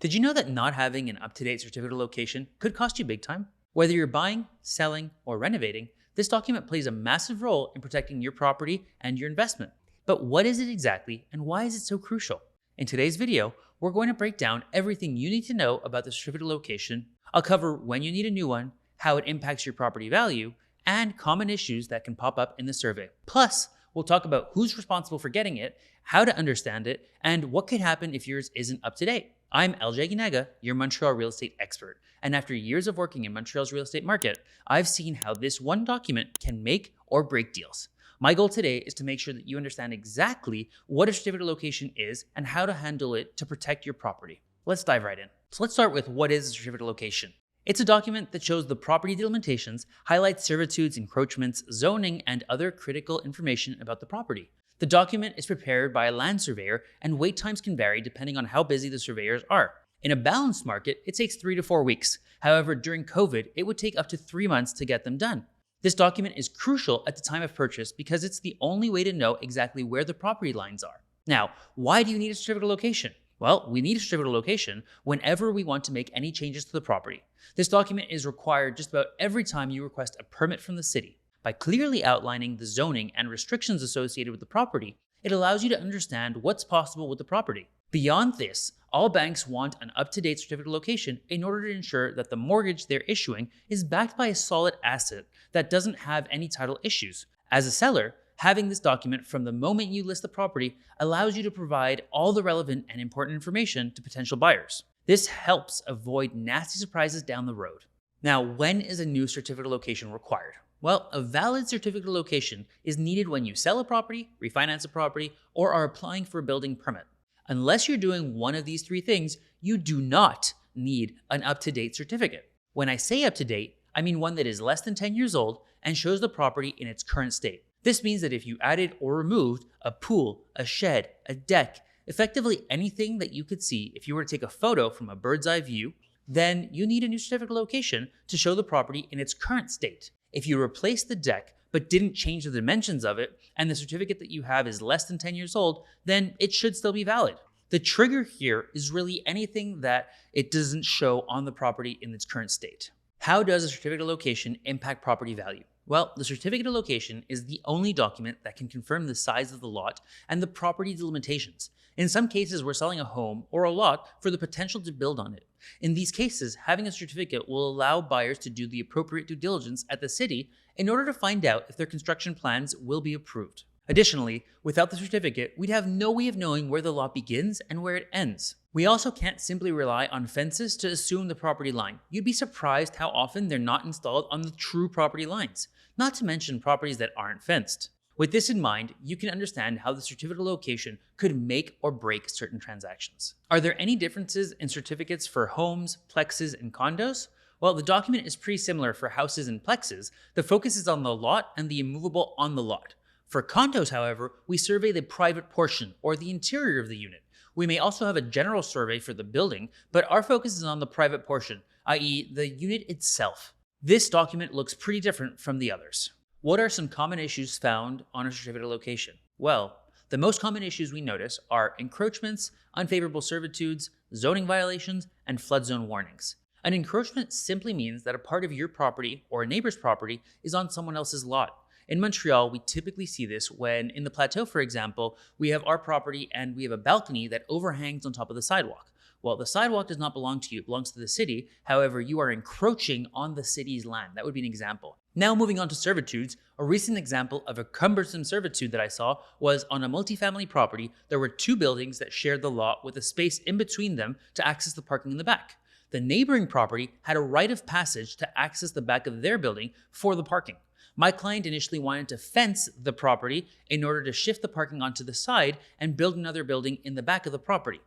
Did you know that not having an up-to-date certificate of location could cost you big time? Whether you're buying, selling, or renovating, this document plays a massive role in protecting your property and your investment. But what is it exactly, and why is it so crucial? In today's video, we're going to break down everything you need to know about the certificate of location. I'll cover when you need a new one, how it impacts your property value, and common issues that can pop up in the survey. Plus, we'll talk about who's responsible for getting it, how to understand it, and what could happen if yours isn't up to date. I'm Aguinaga, your Montreal real estate expert, and after years of working in Montreal's real estate market, I've seen how this one document can make or break deals. My goal today is to make sure that you understand exactly what a certificate of location is and how to handle it to protect your property. Let's dive right in. So let's start with what is a certificate of location. It's a document that shows the property delimitations, highlights servitudes, encroachments, zoning, and other critical information about the property. The document is prepared by a land surveyor, and wait times can vary depending on how busy the surveyors are. In a balanced market, it takes 3 to 4 weeks. However, during COVID, it would take up to 3 months to get them done. This document is crucial at the time of purchase because it's the only way to know exactly where the property lines are. Now, why do you need a certificate of location? Well, we need a certificate of location whenever we want to make any changes to the property. This document is required just about every time you request a permit from the city. By clearly outlining the zoning and restrictions associated with the property, it allows you to understand what's possible with the property. Beyond this, all banks want an up-to-date certificate of location in order to ensure that the mortgage they're issuing is backed by a solid asset that doesn't have any title issues. As a seller, having this document from the moment you list the property allows you to provide all the relevant and important information to potential buyers. This helps avoid nasty surprises down the road. Now, when is a new certificate of location required? Well, a valid certificate of location is needed when you sell a property, refinance a property, or are applying for a building permit. Unless you're doing one of these 3 things, you do not need an up-to-date certificate. When I say up-to-date, I mean one that is less than 10 years old and shows the property in its current state. This means that if you added or removed a pool, a shed, a deck, effectively anything that you could see if you were to take a photo from a bird's eye view, then you need a new certificate of location to show the property in its current state. If you replace the deck but didn't change the dimensions of it, and the certificate that you have is less than 10 years old, then it should still be valid. The trigger here is really anything that it doesn't show on the property in its current state. How does a certificate of location impact property value? Well, the certificate of location is the only document that can confirm the size of the lot and the property delimitations. In some cases, we're selling a home or a lot for the potential to build on it. In these cases, having a certificate will allow buyers to do the appropriate due diligence at the city in order to find out if their construction plans will be approved. Additionally, without the certificate, we'd have no way of knowing where the lot begins and where it ends. We also can't simply rely on fences to assume the property line. You'd be surprised how often they're not installed on the true property lines, not to mention properties that aren't fenced. With this in mind, you can understand how the certificate of location could make or break certain transactions. Are there any differences in certificates for homes, plexes, and condos? Well, the document is pretty similar for houses and plexes. The focus is on the lot and the immovable on the lot. For condos, however, we survey the private portion or the interior of the unit. We may also have a general survey for the building, but our focus is on the private portion, i.e. the unit itself. This document looks pretty different from the others. What are some common issues found on a certificate of location? Well, the most common issues we notice are encroachments, unfavorable servitudes, zoning violations, and flood zone warnings. An encroachment simply means that a part of your property or a neighbor's property is on someone else's lot. In Montreal, we typically see this when, in the plateau, for example, we have our property and we have a balcony that overhangs on top of the sidewalk. Well, the sidewalk does not belong to you, it belongs to the city. However, you are encroaching on the city's land. That would be an example. Now moving on to servitudes, a recent example of a cumbersome servitude that I saw was on a multifamily property. There were 2 buildings that shared the lot with a space in between them to access the parking in the back. The neighboring property had a right of passage to access the back of their building for the parking. My client initially wanted to fence the property in order to shift the parking onto the side and build another building in the back of the property.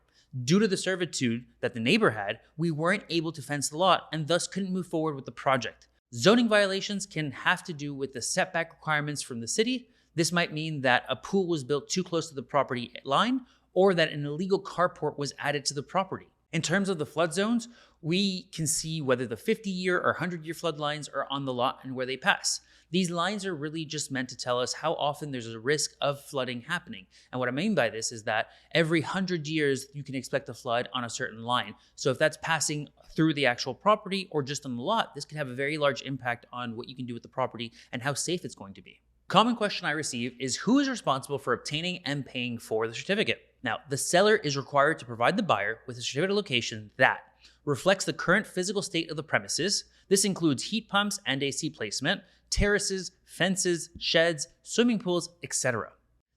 Due to the servitude that the neighbor had, we weren't able to fence the lot and thus couldn't move forward with the project. Zoning violations can have to do with the setback requirements from the city. This might mean that a pool was built too close to the property line or that an illegal carport was added to the property. In terms of the flood zones, we can see whether the 50-year or 100-year flood lines are on the lot and where they pass. These lines are really just meant to tell us how often there's a risk of flooding happening. And what I mean by this is that every 100 years, you can expect a flood on a certain line. So if that's passing through the actual property or just on the lot, this can have a very large impact on what you can do with the property and how safe it's going to be. Common question I receive is who is responsible for obtaining and paying for the certificate? Now, the seller is required to provide the buyer with a certificate of location that reflects the current physical state of the premises. This includes heat pumps and AC placement, terraces, fences, sheds, swimming pools, etc.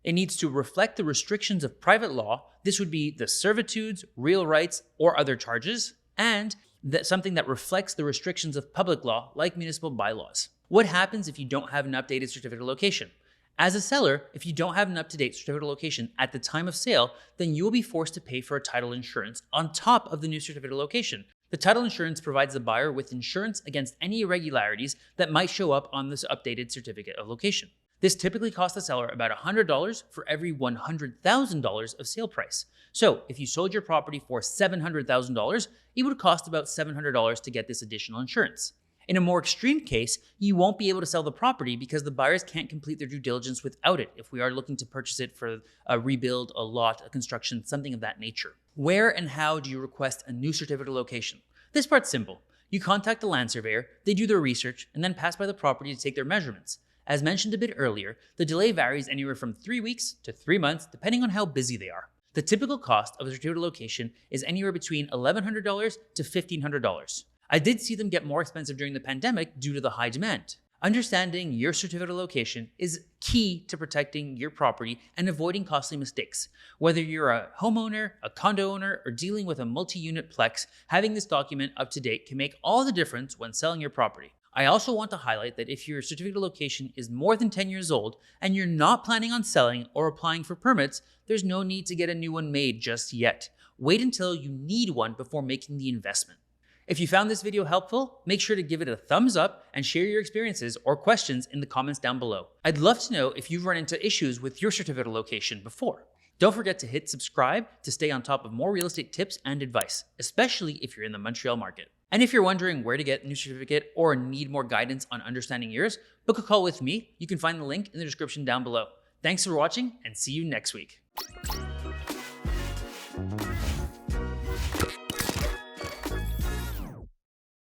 It needs to reflect the restrictions of private law. This would be the servitudes, real rights, or other charges, and something that reflects the restrictions of public law, like municipal bylaws. What happens if you don't have an updated certificate of location? As a seller, if you don't have an up-to-date certificate of location at the time of sale, then you will be forced to pay for a title insurance on top of the new certificate of location. The title insurance provides the buyer with insurance against any irregularities that might show up on this updated certificate of location. This typically costs the seller about $100 for every $100,000 of sale price. So if you sold your property for $700,000, it would cost about $700 to get this additional insurance. In a more extreme case, you won't be able to sell the property because the buyers can't complete their due diligence without it if we are looking to purchase it for a rebuild, a lot, a construction, something of that nature. Where and how do you request a new certificate of location? This part's simple. You contact the land surveyor, they do their research, and then pass by the property to take their measurements. As mentioned a bit earlier, the delay varies anywhere from 3 weeks to 3 months, depending on how busy they are. The typical cost of a certificate of location is anywhere between $1,100 to $1,500. I did see them get more expensive during the pandemic due to the high demand. Understanding your certificate of location is key to protecting your property and avoiding costly mistakes. Whether you're a homeowner, a condo owner, or dealing with a multi-unit plex, having this document up to date can make all the difference when selling your property. I also want to highlight that if your certificate of location is more than 10 years old and you're not planning on selling or applying for permits, there's no need to get a new one made just yet. Wait until you need one before making the investment. If you found this video helpful, make sure to give it a thumbs up and share your experiences or questions in the comments down below. I'd love to know if you've run into issues with your certificate of location before. Don't forget to hit subscribe to stay on top of more real estate tips and advice, especially if you're in the Montreal market. And if you're wondering where to get a new certificate or need more guidance on understanding yours, book a call with me. You can find the link in the description down below. Thanks for watching and see you next week.